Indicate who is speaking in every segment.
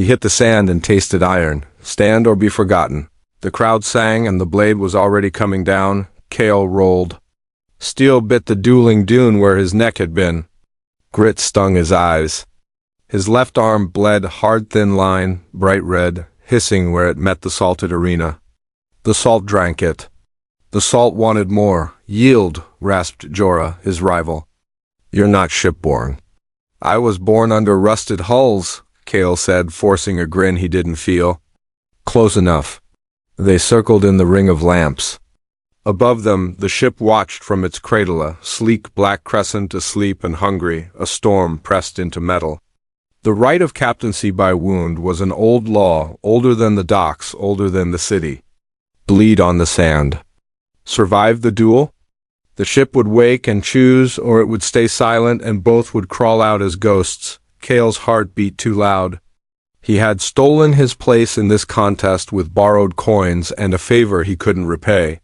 Speaker 1: He hit the sand and tasted iron. Stand or be forgotten. The crowd sang and the blade was already coming down. Cale rolled. Steel bit the dueling dune where his neck had been. Grit stung his eyes. His left arm bled hard thin line, bright red, hissing where it met the salted arena. The salt drank it. The salt wanted more. Yield, rasped Jorah, his rival. You're not shipborne. I was born under rusted hulls, Cale said, forcing a grin he didn't feel. Close enough. They circled in the ring of lamps. Above them, the ship watched from its cradle, a sleek black crescent asleep and hungry, a storm pressed into metal. The right of captaincy by wound was an old law, older than the docks, older than the city. Bleed on the sand. Survive the duel? The ship would wake and choose, or it would stay silent and both would crawl out as ghosts. Cale's heart beat too loud. He had stolen his place in this contest with borrowed coins and a favor he couldn't repay.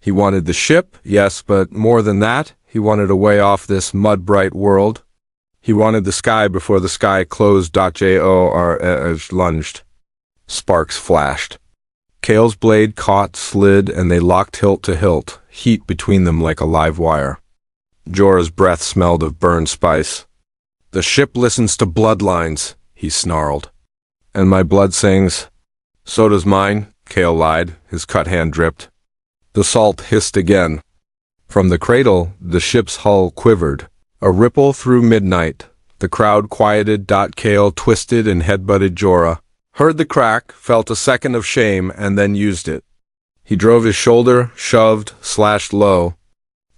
Speaker 1: He wanted the ship, yes, but more than that, he wanted a way off this mud-bright world. He wanted the sky before the sky closed. Jorah lunged. Sparks flashed. Cale's blade caught, slid, and they locked hilt to hilt, heat between them like a live wire. Jorah's breath smelled of burned spice. The ship listens to bloodlines, he snarled. And my blood sings. So does mine, Cale lied, his cut hand dripped. The salt hissed again. From the cradle, the ship's hull quivered. A ripple through midnight. The crowd quieted. Cale twisted and headbutted Jorah. Heard the crack, felt a second of shame, and then used it. He drove his shoulder, shoved, slashed low.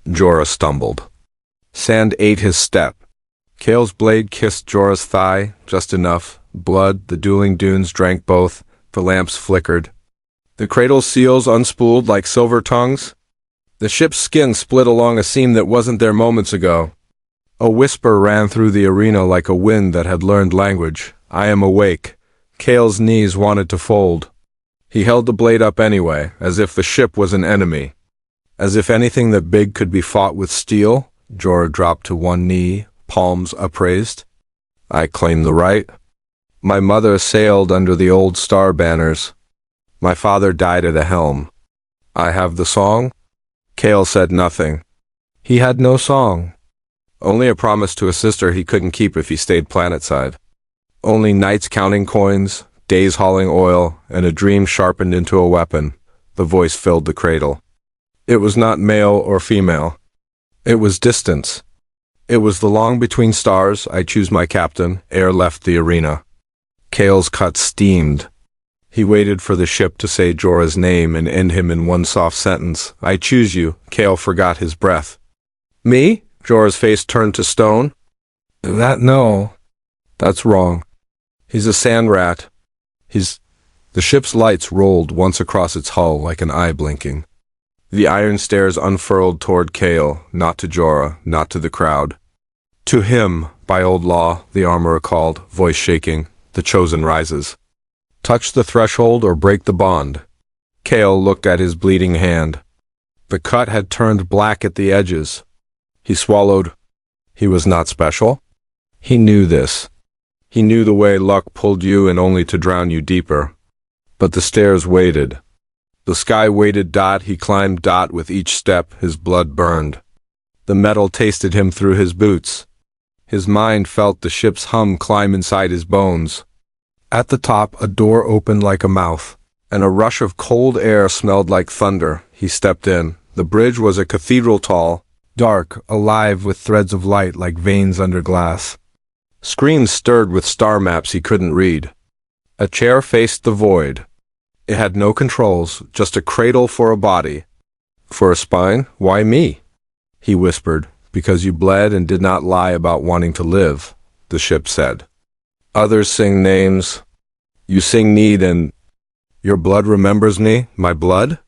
Speaker 1: Jorah stumbled. Sand ate his step. Cale's blade kissed Jorah's thigh, just enough. Blood, the dueling dunes drank both. The lamps flickered. The cradle's seals unspooled like silver tongues. The ship's skin split along a seam that wasn't there moments ago. A whisper ran through the arena like a wind that had learned language. I am awake. Cale's knees wanted to fold. He held the blade up anyway, as if the ship was an enemy. As if anything that big could be fought with steel. Jorah dropped to one knee, palms upraised. I claim the right. My mother sailed under the old star banners. My father died at a helm. I have the song? Cale said nothing. He had no song. Only a promise to a sister he couldn't keep if he stayed planetside. Only nights counting coins, days hauling oil, and a dream sharpened into a weapon. The voice filled the cradle. It was not male or female. It was distance. It was the long between stars. I choose my captain. Air left the arena. Cale's cut steamed. He waited for the ship to say Jorah's name and end him in one soft sentence. I choose you. Cale forgot his breath. Me? Jorah's face turned to stone. No. That's wrong. He's a sand rat. The ship's lights rolled once across its hull like an eye blinking. The iron stairs unfurled toward Cale, not to Jorah, not to the crowd. To him, by old law, the armorer called, voice shaking, the chosen rises. Touch the threshold or break the bond. Cale looked at his bleeding hand. The cut had turned black at the edges. He swallowed. He was not special. He knew this. He knew the way luck pulled you and only to drown you deeper. But the stairs waited. The sky waited. He climbed. With each step, his blood burned. The metal tasted him through his boots. His mind felt the ship's hum climb inside his bones. At the top, a door opened like a mouth, and a rush of cold air smelled like thunder. He stepped in. The bridge was a cathedral tall, dark, alive with threads of light like veins under glass. Screens stirred with star maps he couldn't read. A chair faced the void. It had no controls, just a cradle for a body. For a spine? Why me? He whispered. Because you bled and did not lie about wanting to live, the ship said. Others sing names. You sing need and... Your blood remembers me? My blood?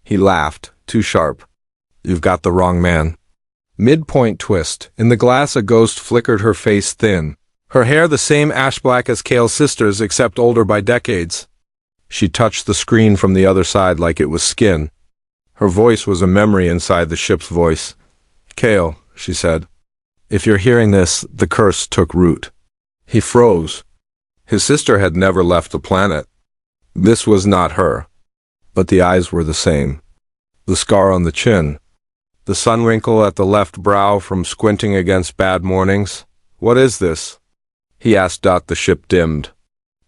Speaker 1: He laughed, too sharp. You've got the wrong man. Midpoint twist. In the glass a ghost flickered, her face thin. Her hair the same ash black as Cale's sister's, except older by decades. She touched the screen from the other side like it was skin. Her voice was a memory inside the ship's voice. Cale, she said. If you're hearing this, the curse took root. He froze. His sister had never left the planet. This was not her. But the eyes were the same. The scar on the chin. The sun wrinkle at the left brow from squinting against bad mornings. What is this? He asked. The ship dimmed.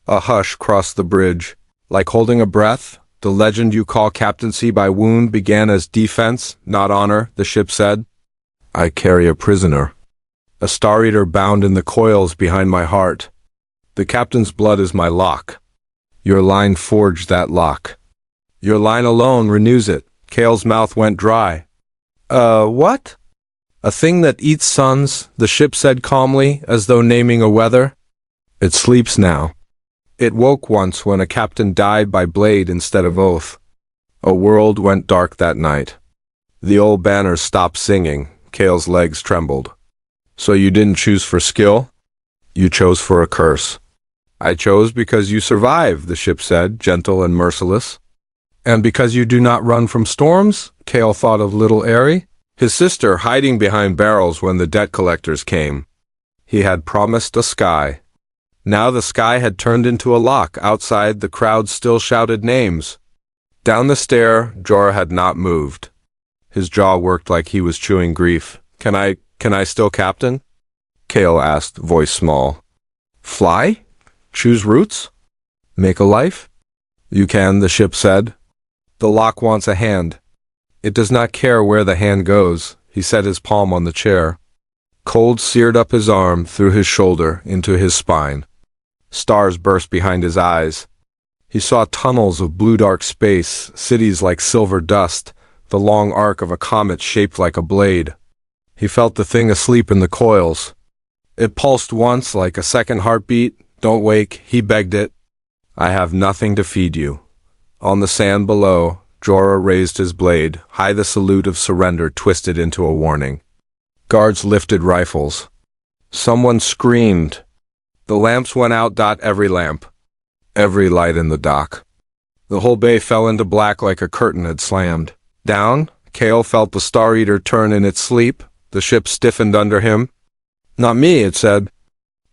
Speaker 1: A hush crossed the bridge. Like holding a breath, the legend you call captaincy by wound began as defense, not honor, the ship said. I carry a prisoner. A Star Eater bound in the coils behind my heart. The captain's blood is my lock. Your line forged that lock. Your line alone renews it. Kale's mouth went dry. What? A thing that eats suns, the ship said calmly, as though naming a weather. It sleeps now. It woke once when a captain died by blade instead of oath. A world went dark that night. The old banners stopped singing. Kale's legs trembled. So you didn't choose for skill? You chose for a curse. I chose because you survive, the ship said, gentle and merciless. And because you do not run from storms? Kale thought of little Airy, his sister hiding behind barrels when the debt collectors came. He had promised a sky. Now the sky had turned into a lock. Outside, the crowd still shouted names. Down the stair, Jorah had not moved. His jaw worked like he was chewing grief. Can I still captain? Kale asked, voice small. Fly? Choose routes? Make a life? You can, the ship said. The lock wants a hand. It does not care where the hand goes. He set his palm on the chair. Cold seared up his arm, through his shoulder, into his spine. Stars burst behind his eyes. He saw tunnels of blue-dark space, cities like silver dust, the long arc of a comet shaped like a blade. He felt the thing asleep in the coils. It pulsed once like a second heartbeat. Don't wake, he begged it. I have nothing to feed you. On the sand below, Jorah raised his blade, high the salute of surrender twisted into a warning. Guards lifted rifles. Someone screamed. The lamps went out. Every lamp. Every light in the dock. The whole bay fell into black like a curtain had slammed. Down, Kale felt the Star Eater turn in its sleep. The ship stiffened under him. Not me, it said.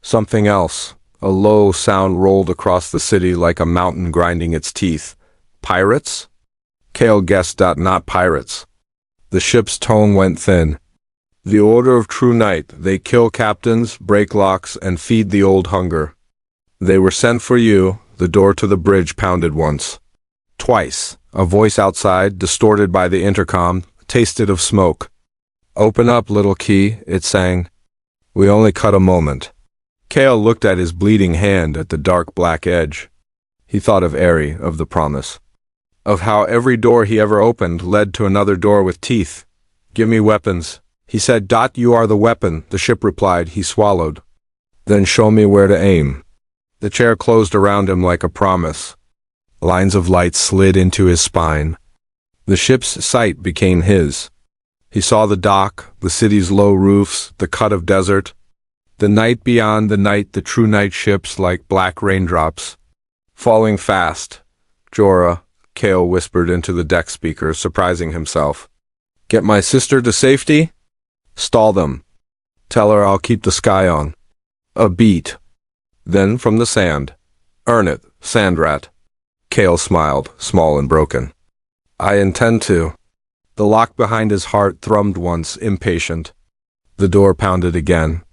Speaker 1: Something else. A low sound rolled across the city like a mountain grinding its teeth. Pirates? Kale guessed. Not pirates. The ship's tone went thin. The order of true knight. They kill captains, break locks, and feed the old hunger. They were sent for you. The door to the bridge pounded once. Twice. A voice outside, distorted by the intercom, tasted of smoke. Open up, little key, it sang. We only cut a moment. Kale looked at his bleeding hand at the dark black edge. He thought of Airy, of the promise. Of how every door he ever opened led to another door with teeth. Give me weapons. He said. You are the weapon, the ship replied. He swallowed. Then show me where to aim. The chair closed around him like a promise. Lines of light slid into his spine. The ship's sight became his. He saw the dock, the city's low roofs, the cut of desert. The night beyond the night, the true night ships like black raindrops. Falling fast. Jorah, Kale whispered into the deck speaker, surprising himself. Get my sister to safety? Stall them. Tell her I'll keep the sky on. A beat. Then from the sand. Earn it, sand rat. Kale smiled, small and broken. I intend to. The lock behind his heart thrummed once, impatient. The door pounded again.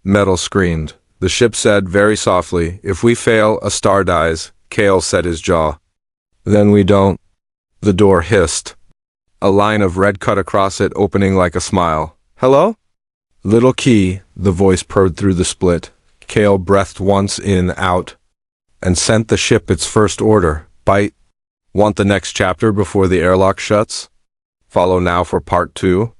Speaker 1: Metal screamed. The ship said very softly, if we fail, a star dies. Kale set his jaw. Then we don't. The door hissed. A line of red cut across it, opening like a smile. Hello? Little key, the voice purred through the split. Kale breathed once in, out, and sent the ship its first order. Bite. Want the next chapter before the airlock shuts? Follow now for part 2.